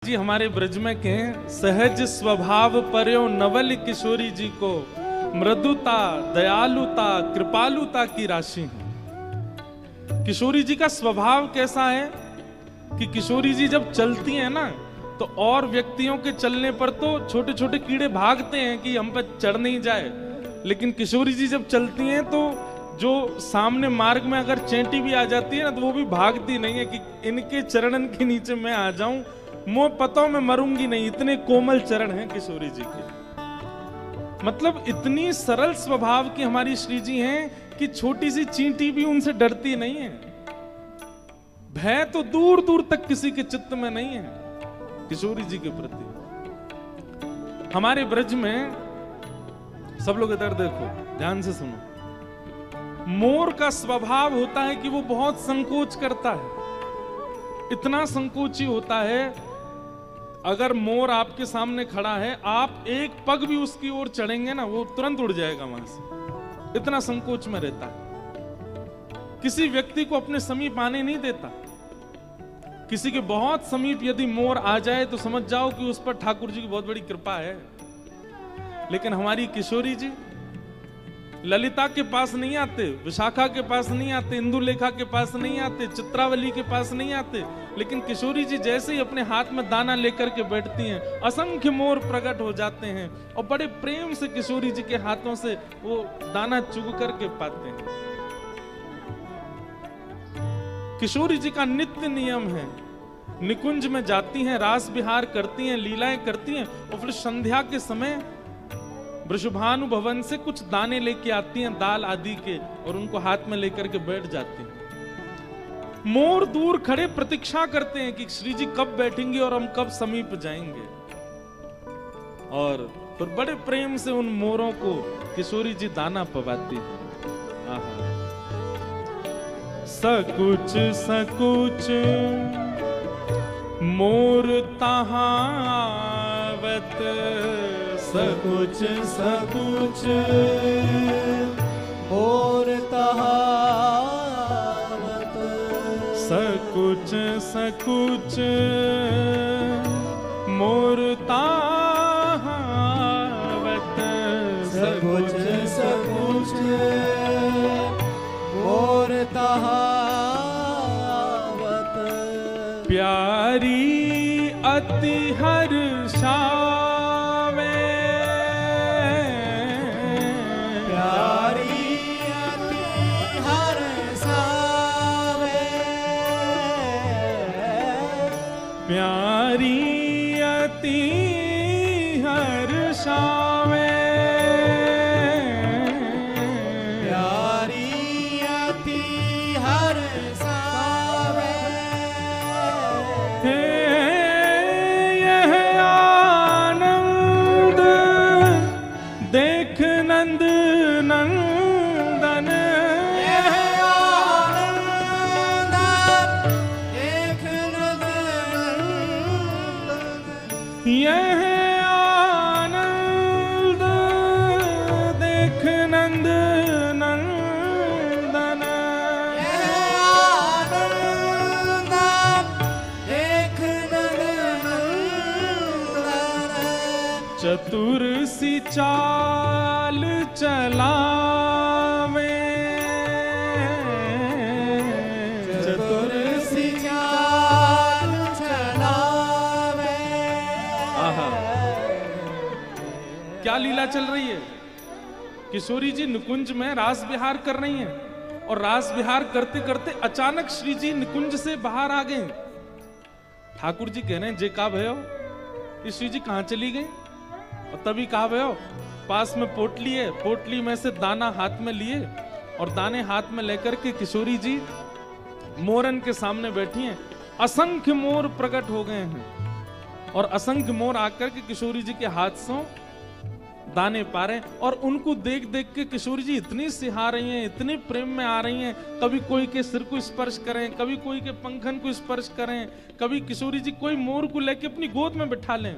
जी हमारे ब्रज में के सहज स्वभाव पर्यो नवल किशोरी जी को मृदुता, दयालुता, कृपालुता की राशि है। किशोरी जी का स्वभाव कैसा है कि किशोरी जी जब चलती हैं ना तो और व्यक्तियों के चलने पर तो छोटे छोटे कीड़े भागते हैं कि हम पर चढ़ नहीं जाए, लेकिन किशोरी जी जब चलती हैं तो जो सामने मार्ग में अगर चेंटी भी आ जाती है ना तो वो भी भागती नहीं है कि इनके चरणन के नीचे मैं आ जाऊं, मोह पतों में मरूंगी नहीं। इतने कोमल चरण हैं किशोरी जी के, मतलब इतनी सरल स्वभाव की हमारी श्री जी हैं कि छोटी सी चींटी भी उनसे डरती नहीं है। भय तो दूर दूर तक किसी के चित्त में नहीं है किशोरी जी के प्रति। हमारे ब्रज में सब लोग इधर देखो, ध्यान से सुनो। मोर का स्वभाव होता है कि वो बहुत संकोच करता है, इतना संकोची होता है। अगर मोर आपके सामने खड़ा है, आप एक पग भी उसकी ओर चढ़ेंगे ना वो तुरंत उड़ जाएगा वहां से, इतना संकोच में रहता है। किसी व्यक्ति को अपने समीप आने नहीं देता। किसी के बहुत समीप यदि मोर आ जाए तो समझ जाओ कि उस पर ठाकुर जी की बहुत बड़ी कृपा है। लेकिन हमारी किशोरी जी ललिता के पास नहीं आते, विशाखा के पास नहीं आते, इंदुलेखा के पास नहीं आते, चित्रावली के पास नहीं आते, लेकिन किशोरी जी जैसे ही अपने हाथ में दाना लेकर के बैठती हैं, असंख्य मोर प्रकट हो जाते हैं और बड़े प्रेम से किशोरी जी के हाथों से वो दाना चुग करके पाते हैं। किशोरी जी का नित्य नियम है, निकुंज में जाती हैं, रास विहार करती हैं, लीलाएं करती हैं और फिर संध्या के समय वृषभानु भवन से कुछ दाने लेके आती हैं दाल आदि के, और उनको हाथ में लेकर के बैठ जाती हैं। मोर दूर खड़े प्रतीक्षा करते हैं कि श्री जी कब बैठेंगे और हम कब समीप जाएंगे, और फिर बड़े प्रेम से उन मोरों को किशोरी जी दाना पवाती हैं। सकुच सकुच मोर तहावत, सकुच सकुच मोर तहावत, सकुच सकुच मोर तहावत, सकुच सकुच मोर तहावत, प्यारी अति हर्षावे, प्यारी अति हर्षावे, प्यारी अति हर्षावे, प्यारी अति हर्षावे, हे यह आनंद देख नंद नंदन, यह आनंद देख नंद नंदन, यह आनंद देख नंद नंदन, यह आनंद देख नंद नंदन, चतुर सी चाल चलावे, चतुर सी चाल चलावे। आहा, क्या लीला चल रही है। किशोरी जी निकुंज में रास विहार कर रही हैं और रास विहार करते करते अचानक श्री जी निकुंज से बाहर आ गए। ठाकुर जी कह रहे हैं जे का भयो, ये श्री जी कहां चली गई। और तभी कहा भयो, पास में पोटली है, पोटली में से दाना हाथ में लिए और दाने हाथ में लेकर के किशोरी जी मोरन के सामने बैठी हैं। असंख्य मोर प्रकट हो गए हैं और असंख्य मोर आकर के किशोरी जी के हाथ से दाने पा रहे हैं, और उनको देख देख के किशोरी जी इतनी सिहा रही हैं, इतने प्रेम में आ रही हैं। कभी कोई के सिर को स्पर्श करें, कभी कोई के पंखन को स्पर्श करें, कभी किशोरी जी कोई मोर को लेके अपनी गोद में बिठा लें।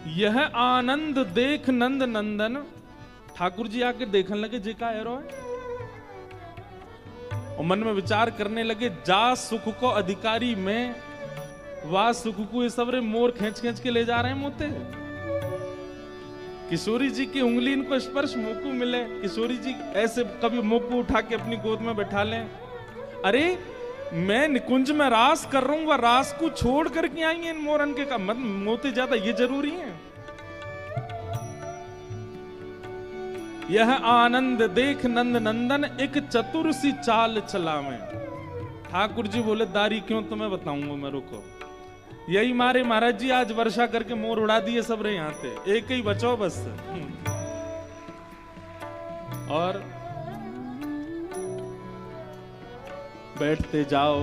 यह आनंद देख नंद नंदन, ठाकुर जी आके देखने लगे जे का एरो है, और मन में विचार करने लगे, जा सुख को अधिकारी में वाह सुख को ये सबरे मोर खींच खींच के ले जा रहे हैं मोते। किशोरी जी की उंगली इनको स्पर्श मुंह को मिले, किशोरी जी ऐसे कभी मुंह को उठा के अपनी गोद में बैठा लें। अरे मैं निकुंज में रास कर रहा हूं, वह रास को छोड़ करके आई हैं इन मोरन के का मत मोते ज्यादा ये जरूरी है। यह आनंद देख नंद नंदन एक चतुर सी चाल चलावे। ठाकुर जी बोले दारी क्यों तुम्हें बताऊंगा मैं, रुको। यही मारे महाराज जी आज वर्षा करके मोर उड़ा दिए सब रे यहाँ थे, एक ही बचो बस। और बैठते जाओ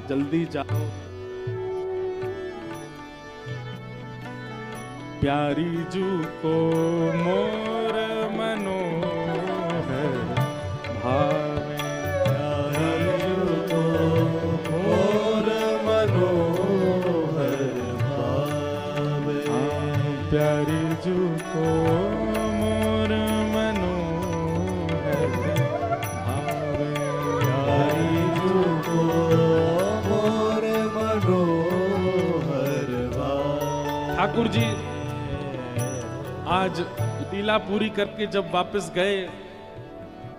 जल्दी जाओ। प्यारी जू को मोर मनोहर भावे, प्यारी जू को मोर मनोहर भावे। प्यारी जू को मोर मनोहर भावे। प्यारी जू को मोर मनोहर भावे। ठाकुर जी आज लीला पूरी करके जब वापस गए,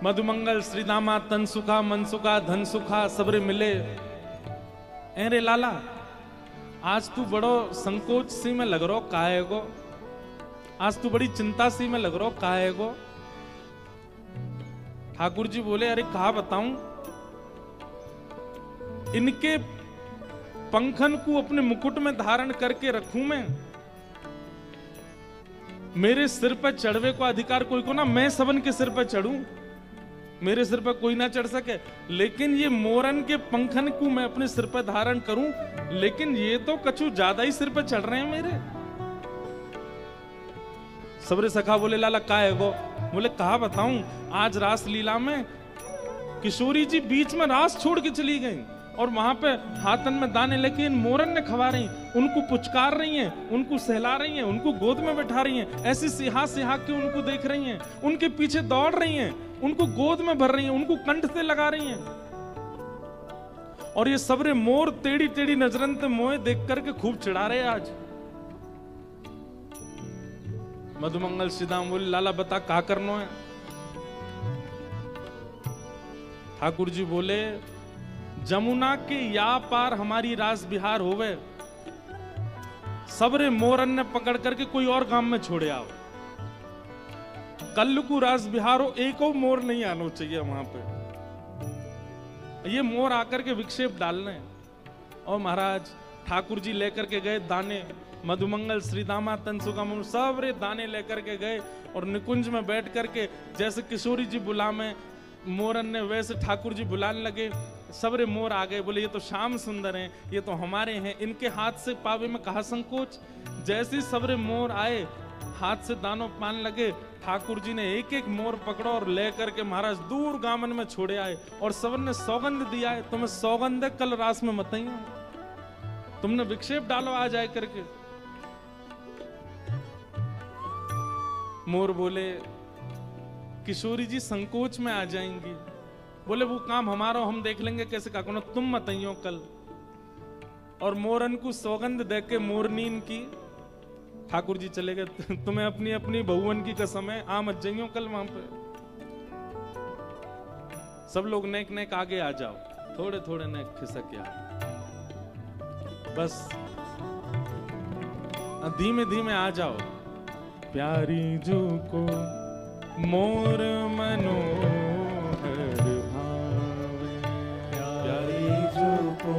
मधुमंगल श्रीदामा तनसुखा मनसुखा धनसुखा सबरे मिले। अरे लाला आज तू बड़ो संकोच सी में लग रहो काहे गो, आज तू बड़ी चिंता सी में लग रहो काहे गो। ठाकुर जी बोले अरे कहा बताऊं, इनके पंखन को अपने मुकुट में धारण करके रखूं मेरे सिर पर चढ़वे को अधिकार कोई को ना, मैं सबन के सिर पर चढ़ूं, मेरे सिर पर कोई ना चढ़ सके। लेकिन ये मोरन के पंखन को मैं अपने सिर पर धारण करूं, लेकिन ये तो कछु ज्यादा ही सिर पर चढ़ रहे हैं मेरे। सबरे सखा बोले लाला का है वो, बोले कहा बताऊं, आज रास लीला में किशोरी जी बीच में रास छोड़ के चली गई और वहां पे हाथन में दाने लेके इन मोरन ने खवा रही, उनको पुचकार रही हैं, उनको सहला रही हैं, उनको गोद में बैठा रही हैं, ऐसी सिहा सिहा के उनको देख रही हैं, उनके पीछे दौड़ रही हैं, उनको गोद में भर रही हैं, उनको कंठ से लगा रही हैं। और ये सबरे मोर टेढ़ी टेढ़ी नजरन ते मोए देख करके खूब चिढ़ा रहे आज। मधुमंगल श्रीदाम बोले लाला बता का करना है। ठाकुर जी बोले जमुना के या पार हमारी रास बिहार होवे, सबरे मोरन ने पकड़ करके कोई और गांव में छोड़े आओ। कल को रास बिहार हो, एक और मोर नहीं आना चाहिए वहां पे। ये मोर आकर के विक्षेप डालने। और महाराज ठाकुर जी लेकर के गए दाने, मधुमंगल श्रीदामा तनसुखा सबरे दाने लेकर के गए और निकुंज में बैठ करके जैसे किशोरी जी बुला में मोरन ने वैसे ठाकुर जी बुलाने लगे। सबरे मोर आ गए, बोले ये तो श्याम सुंदर हैं, ये तो हमारे हैं, इनके हाथ से पावे में कहा संकोच। जैसे ही सबरे मोर आए हाथ से दानों पान लगे, ठाकुर जी ने एक एक मोर पकड़ो और ले करके महाराज दूर गामन में छोड़े आए। और सबन ने सौगंध दिया है, तुम्हें सौगंध है कल रास में मत आइयो, तुमने विक्षेप डालो आ जाए करके। मोर बोले किशोरी जी संकोच में आ जाएंगी, बोले वो काम हमारा हम देख लेंगे कैसे का करना, तुम मत आइयो कल। और मोरन को सौगंध दे के मोरनीन की ठाकुर जी चले गए। तुम्हें अपनी अपनी बहुवन की कसम है, आ मत जाइयो कल वहां पे। सब लोग नेक नेक आगे आ जाओ, थोड़े थोड़े नेक खिसक आओ, बस धीमे धीमे आ जाओ। प्यारी जू को मोर मनोहर भावे, प्यारी जू को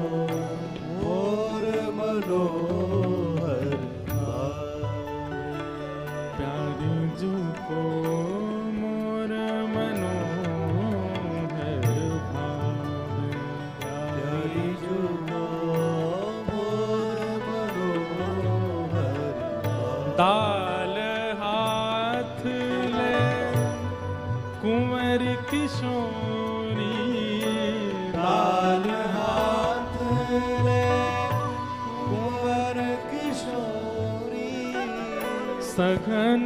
मोर मनोहर भावे। प्यारी जू को मोर मनोहर भावे। प्यारी जू को मोर मनोहर भावे। दाल हाथ ले कुंवर किशोरी, दाल हाथ ले कुंवर किशोरी। सघन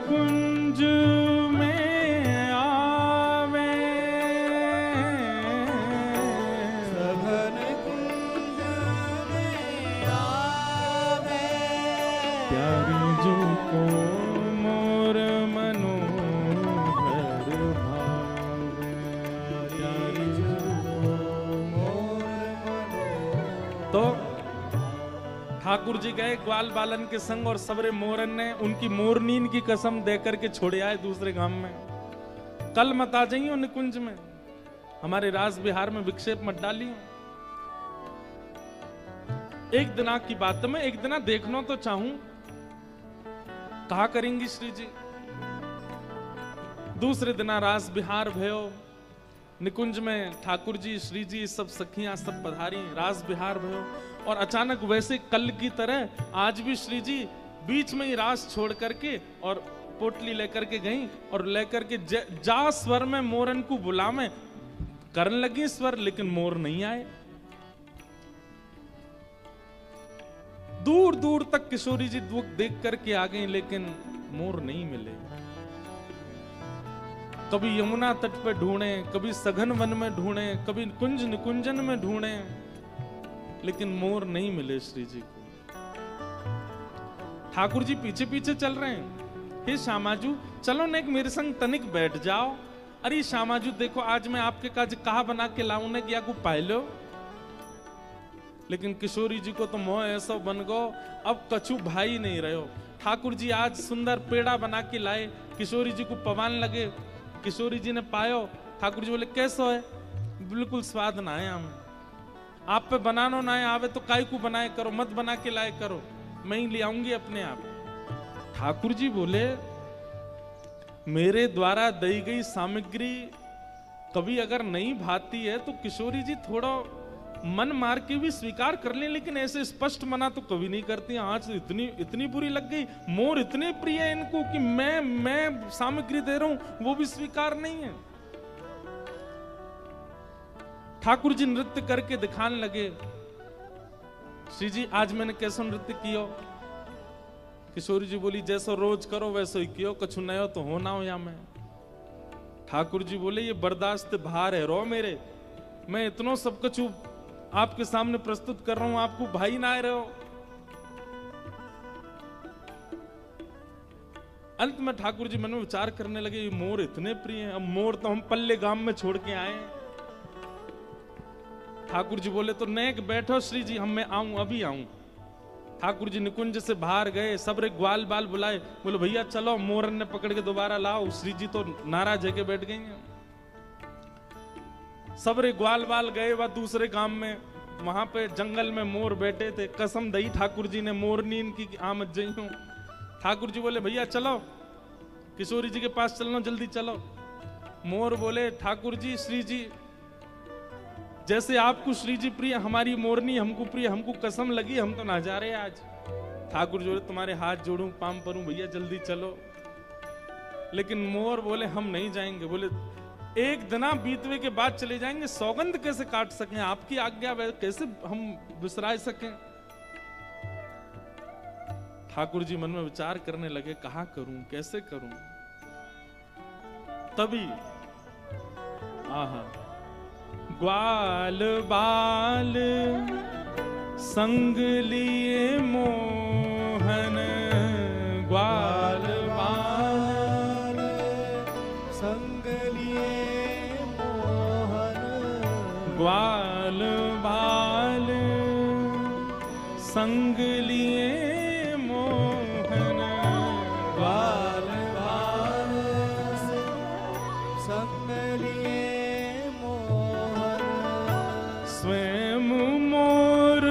कुंज में आवे, सघन कुंज में आवे। प्यारी जो को मोर मनोहर भावे, प्यारी जो को मोर मनोहर। तो ठाकुर जी गए ग्वाल बालन के संग और सबरे मोरन ने उनकी मोरनीन की कसम देकर के छोड़े आए दूसरे गांव में। कल मत आ जाइयो निकुंज में, हमारे राज बिहार में विक्षेप मत डालियो। एक दिना की बात में एक दिना देखना तो चाहूं, कहा करेंगी श्री जी। दूसरे दिना रास बिहार भयो, निकुंज में ठाकुर जी श्री जी सब सखियां सब पधारी, रास बिहार भयो। और अचानक वैसे कल की तरह आज भी श्री जी बीच में ही रास छोड़ करके और पोटली लेकर के गई और लेकर के जा स्वर में मोरन को बुला में करने लगी स्वर, लेकिन मोर नहीं आए। दूर दूर तक किशोरी जी दुख देख करके आ गई, लेकिन मोर नहीं मिले। कभी यमुना तट पे ढूंढे, कभी सघन वन में ढूंढे, कभी कुंज निकुंजन में ढूंढे, लेकिन मोर नहीं मिले श्री जी को। ठाकुर जी पीछे पीछे चल रहे हैं, हे श्यामाजू चलो नेक मेरे संग तनिक बैठ जाओ। अरे श्यामाजू देखो आज मैं आपके काज कहा बना के लाऊं ने किया को पाए लो। लेकिन किशोरी जी को तो मोह ऐसा बन गो, अब कछु भाई नहीं रहे हो। ठाकुर जी आज सुंदर पेड़ा बना के लाए, किशोरी जी को पवान लगे, किशोरी जी ने पायो। ठाकुर जी बोले कैसो है? बिल्कुल स्वाद ना है हमें, आप पे बनानो ना आवे तो काय को बनाए करो, मत बना के लाए करो, मैं ही ले आऊंगी अपने आप। ठाकुर जी बोले मेरे द्वारा दी गई सामग्री कभी अगर नहीं भाती है तो किशोरी जी थोड़ा मन मार के भी स्वीकार कर ले, लेकिन ऐसे स्पष्ट मना तो कभी नहीं करती। आज इतनी बुरी लग गई, मोर इतने प्रिय है इनको कि मैं सामग्री दे रहा हूं वो भी स्वीकार नहीं है। ठाकुर जी नृत्य करके दिखाने लगे, श्री जी आज मैंने कैसा नृत्य किया? किशोरी जी बोली जैसा रोज करो वैसा ही कियो, कछु नयो तो हो ना हो या मैं। ठाकुर जी बोले ये बर्दाश्त भार है रो मेरे, मैं इतना सब कछु आपके सामने प्रस्तुत कर रहा हूं, आपको भाई ना आए रहे हो। अंत में ठाकुर जी मन में विचार करने लगे ये मोर इतने प्रिय हैं, अब मोर तो हम पल्ले गांव में छोड़ के आए। ठाकुर जी बोले तो नेक बैठो श्री जी, हम मैं आऊं अभी आऊं। ठाकुर जी निकुंज से बाहर गए, सबरे ग्वाल बाल बुलाए, बोले भैया चलो, मोरन ने पकड़ के दोबारा लाओ। श्री जी तो नाराज है के बैठ गई हैं। सबरे ग्वाल बाल गए वह दूसरे गांव में, वहां पे जंगल में मोर बैठे थे। कसम दई ठाकुर जी ने मोरनी इनकी आमद जई हूं। ठाकुर जी बोले भैया चलो, किशोरी जी के पास चलना, जल्दी चलो। मोर बोले ठाकुर जी श्री जी जैसे आपको श्री जी प्रिय, हमारी मोरनी हमको प्रिय, हमको कसम लगी हम तो ना जा रहे आज। ठाकुर जी तुम्हारे हाथ जोड़ूं पाम परूं, भैया जल्दी चलो। लेकिन मोर बोले हम नहीं जाएंगे। बोले एक दिना बीतवे के बाद चले जाएंगे, सौगंध कैसे काट सकें, आपकी आज्ञा कैसे हम विसरा सकें। ठाकुर जी मन में विचार करने लगे कहा करूं कैसे करूं। तभी आहा ग्वाल बाल संग लिए मोहन, ग्वाल बाल संग लिए मोहन, ग्वाल बाल संग लिए मोहन, ग्वाल बाल संग लिए स्वयं मोर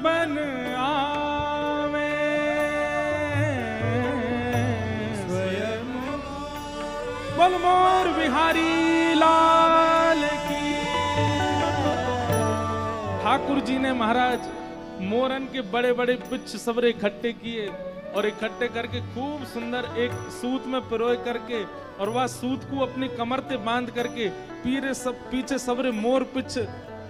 बन आवे, स्वयं बोल मोर बिहारी लाल की। ठाकुर जी ने महाराज मोरन के बड़े बड़े पिच्छ सबरे इकट्ठे किए और इकट्ठे करके खूब सुंदर एक सूत में पिरोए करके, और वह सूत को अपनी कमर पे बांध करके पीछे सबरे मोर पिच्छ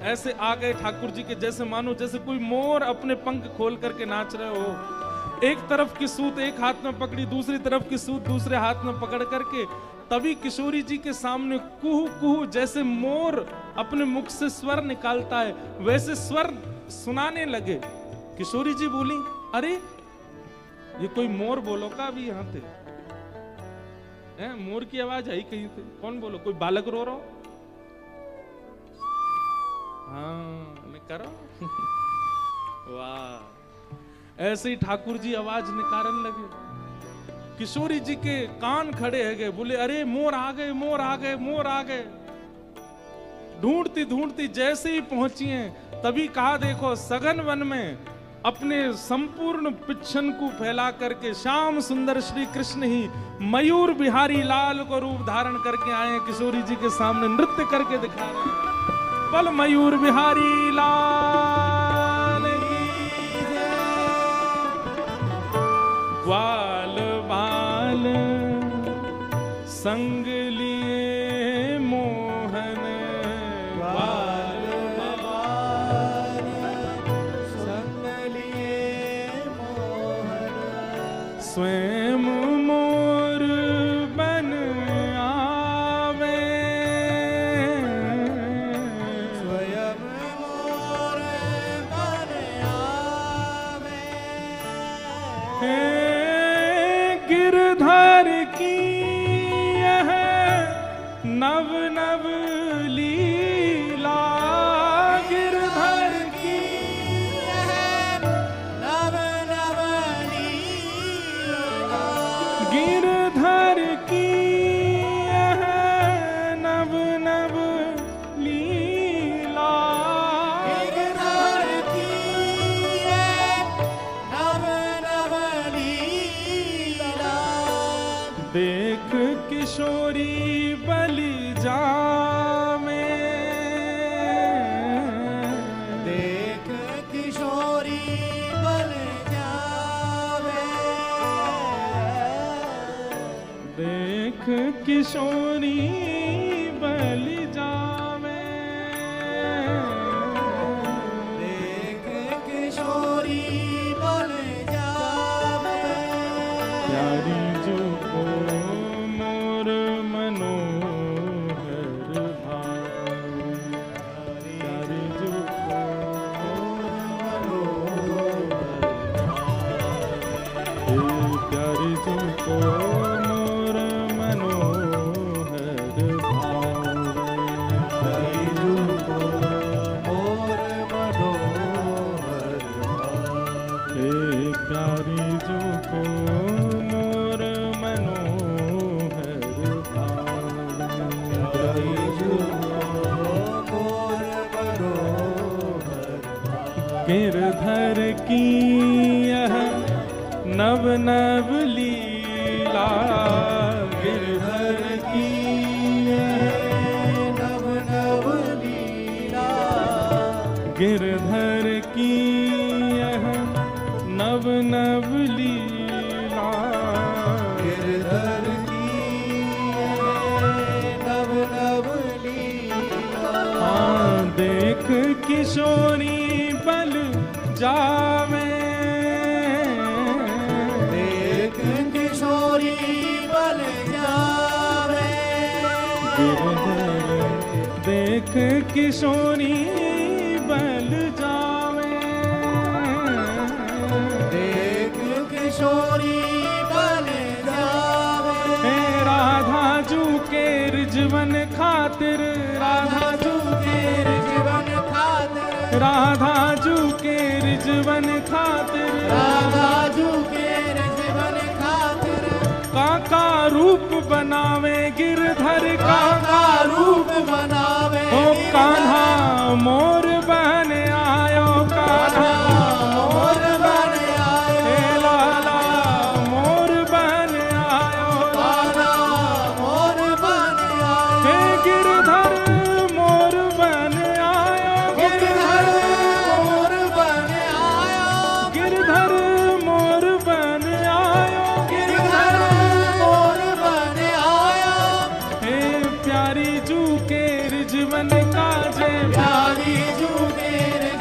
ऐसे आ गए ठाकुर जी के, जैसे मानो जैसे कोई मोर अपने पंख खोल करके नाच रहे हो। एक तरफ की सूत एक हाथ में पकड़ी, दूसरी तरफ की सूत दूसरे हाथ में पकड़ करके, तभी किशोरी जी के सामने कुहू कुहू जैसे मोर अपने मुख से स्वर निकालता है वैसे स्वर सुनाने लगे। किशोरी जी बोली अरे ये कोई मोर बोलो का भी यहाँ थे हैं? मोर की आवाज आई कहीं थे? कौन बोलो? कोई बालक रो रहा? हाँ मैं करो वाह। ऐसे ही ठाकुर जी आवाज निकारन लगे। किशोरी जी के कान खड़े है गए, बोले अरे मोर आ गए, मोर आ गए, मोर आ गए। ढूंढती ढूंढती जैसे ही पहुंची हैं, तभी कहा देखो सघन वन में अपने संपूर्ण पिच्छन को फैला करके श्याम सुंदर श्री कृष्ण ही मयूर बिहारी लाल को रूप धारण करके आए हैं, किशोरी जी के सामने नृत्य करके दिखा रहे हैं। बल मयूर बिहारी लाल की जय। ग्वाल बाल संग लिए मोहन, ग्वाल बाल संग लिए मोहन, स्वयं मोर बन आवे, स्वयं मोर बन आवे। हे गिरधर की यह नव नव लीला, गिरधर की नव नव लीला, गिरधर की यह नव नव लीला, गिरधर की नव नव लीला। देख किशोरी बलि जामे, देख किशोरी बन जावे, देख किशोरी बलि जावे, देख किशोरी बन जावे। प्यारी जो को मोर मनोहर भावे, प्यारी जो को प्यारी जो को मोर मनोहर भावे, प्यारी जो को मोर मनोहर हे प्यारी जो को मोर मनोहर भावे, प्यारी जो मोर मनोहर। गिरधर की यह नव नव लीला, गिरधर की नव नव लीला, गिरधर की यह नव नव लीला, गिरधर की नव नव लीला। हाँ देख किशोरी बल जावे, देख किशोरी बन जावे, गिरधर देख किशोरी बल जावे, देख किशोरी बन जावे। हे राधा जू के रिजवन खातिर, राधा जू के जीवन खातिर, राधा जू के रिजवन खातिर, राधा जू के जीवन खातिर, काका रूप बनावे गिरधर काका का रूप बनावे। ओ कान्हा मोर बन आयो, कान्हा मोर बन आयो, हे लाला मोर बन आयो, कान्हा मोर बन आयो। हे गिरधर मोर बन आयो, गिरधर मोर बन आयो, गिरधर मोर बन आयो, गिरधर मोर बन आयो। हे प्यारी जू के रिजवन काजे, प्यारी जू के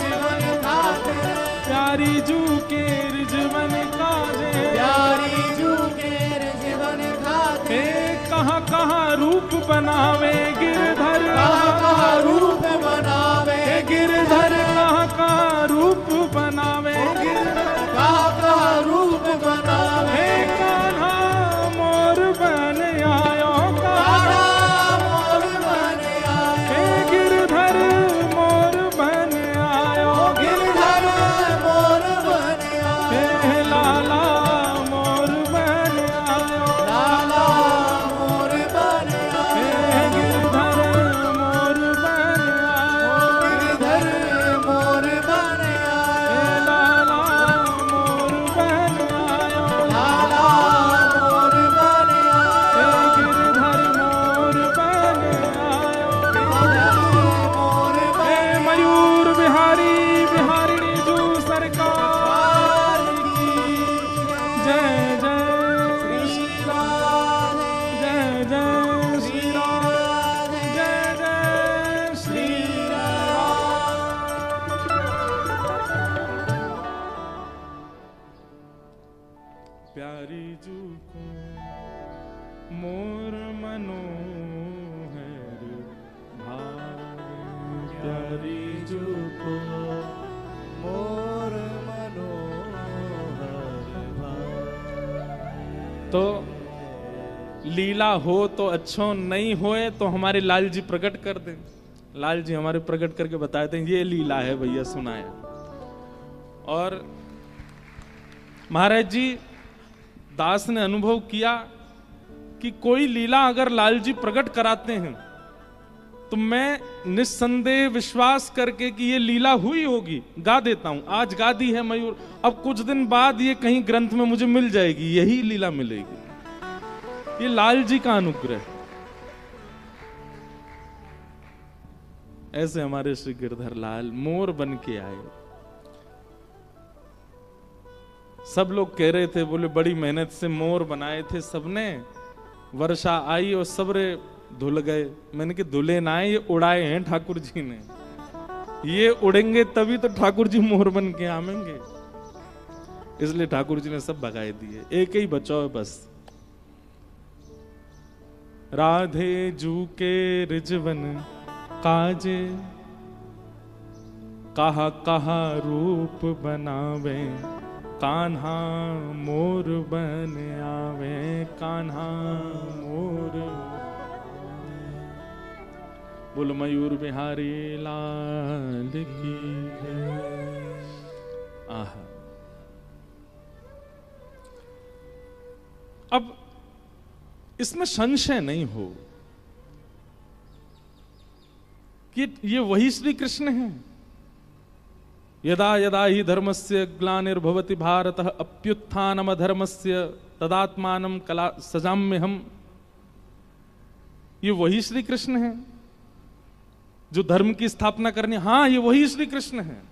जीवन खातिर, प्यारी जू के रिजवन काजे, प्यारी जू के जीवन खातिर, हे कहाँ कहाँ रूप बनावे गिरधर, कहाँ कहाँ रूप बनावे। हे गिरधर कहाँ कहाँ रूप बनावे गिरधर, कहाँ कहाँ रूप बनावे। प्यारी जू को मोर मनोहर भावे, प्यारी जू को मोर मनोहर भावे। तो लीला हो तो अच्छो, नहीं होए तो हमारे लाल जी प्रकट कर दें। लाल जी हमारे प्रकट करके बताते हैं ये लीला है भैया, सुनाया। और महाराज जी दास ने अनुभव किया कि कोई लीला अगर लाल जी प्रकट कराते हैं तो मैं निस्संदेह विश्वास करके कि ये लीला हुई होगी गा देता हूं। आज गा दी है मयूर, अब कुछ दिन बाद ये कहीं ग्रंथ में मुझे मिल जाएगी, यही लीला मिलेगी। ये लाल जी का अनुग्रह। ऐसे हमारे श्री गिरधर लाल मोर बन के आए। सब लोग कह रहे थे, बोले बड़ी मेहनत से मोर बनाए थे सबने, वर्षा आई और सबरे धुल गए। मैंने कि धुले ना आए, ये उड़ाए हैं ठाकुर जी ने। ये उड़ेंगे तभी तो ठाकुर जी मोर बन के आवेंगे। इसलिए ठाकुर जी ने सब भगाए दिए, एक ही बचाओ बस। राधे जू के रिजवन काजे, कहा कहा रूप बनावे, कान्हा मोर बन आवे, कान्हा मोर। बोल मयूर बिहारी लाल की जय। आहा। अब इसमें संशय नहीं हो कि ये वही श्री कृष्ण हैं। यदा यदा ही धर्मस्य ग्लानिर्भवति भारतः अप्युत्थानम अधर्मस्य तदात्मानं कला सजाम्यहम्। ये वही श्री कृष्ण हैं जो धर्म की स्थापना करने। हाँ, ये वही श्री कृष्ण हैं।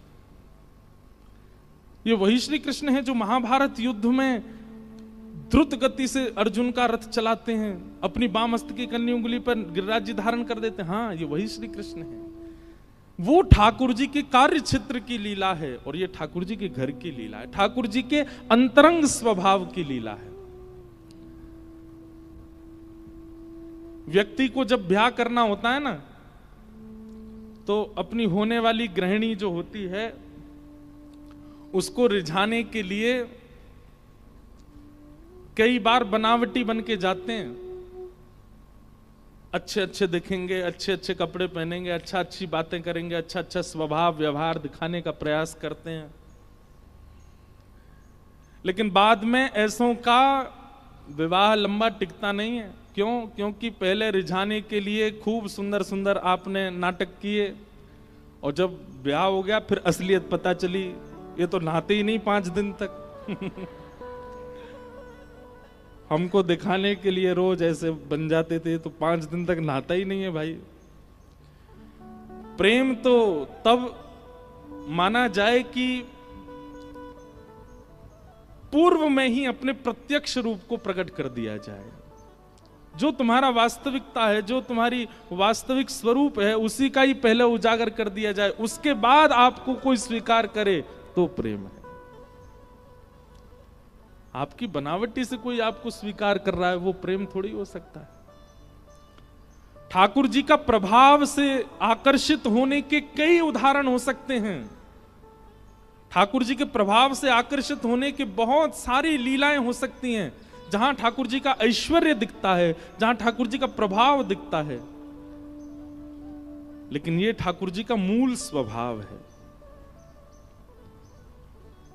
ये वही श्री कृष्ण हैं जो महाभारत युद्ध में द्रुत गति से अर्जुन का रथ चलाते हैं, अपनी बामस्त की कन्नी उंगली पर गिरिराज धारण कर देते हैं। हाँ, ये वही श्री कृष्ण है। वो ठाकुर जी के कार्य क्षेत्र की लीला है और ये ठाकुर जी के घर की लीला है, ठाकुर जी के अंतरंग स्वभाव की लीला है। व्यक्ति को जब ब्याह करना होता है ना, तो अपनी होने वाली गृहिणी जो होती है उसको रिझाने के लिए कई बार बनावटी बन के जाते हैं। अच्छे अच्छे दिखेंगे, अच्छे अच्छे कपड़े पहनेंगे, अच्छा अच्छी बातें करेंगे, अच्छा अच्छा स्वभाव व्यवहार दिखाने का प्रयास करते हैं। लेकिन बाद में ऐसों का विवाह लंबा टिकता नहीं है। क्यों? क्योंकि पहले रिझाने के लिए खूब सुंदर सुंदर आपने नाटक किए और जब ब्याह हो गया फिर असलियत पता चली, ये तो नहाते ही नहीं 5 दिन तक। हमको दिखाने के लिए रोज ऐसे बन जाते थे, तो 5 दिन तक नहाता ही नहीं है भाई। प्रेम तो तब माना जाए कि पूर्व में ही अपने प्रत्यक्ष रूप को प्रकट कर दिया जाए। जो तुम्हारा वास्तविकता है, जो तुम्हारी वास्तविक स्वरूप है, उसी का ही पहले उजागर कर दिया जाए, उसके बाद आपको कोई स्वीकार करे तो प्रेम है। आपकी बनावटी से कोई आपको स्वीकार कर रहा है, वो प्रेम थोड़ी हो सकता है। ठाकुर जी का प्रभाव से आकर्षित होने के कई उदाहरण हो सकते हैं। ठाकुर जी के प्रभाव से आकर्षित होने की बहुत सारी लीलाएं हो सकती हैं, जहां ठाकुर जी का ऐश्वर्य दिखता है, जहां ठाकुर जी का प्रभाव दिखता है। लेकिन यह ठाकुर जी का मूल स्वभाव है।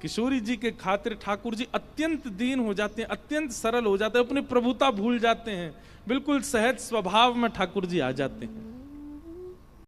किशोरी जी के खातिर ठाकुर जी अत्यंत दीन हो जाते हैं, अत्यंत सरल हो जाते हैं, अपनी प्रभुता भूल जाते हैं, बिल्कुल सहज स्वभाव में ठाकुर जी आ जाते हैं।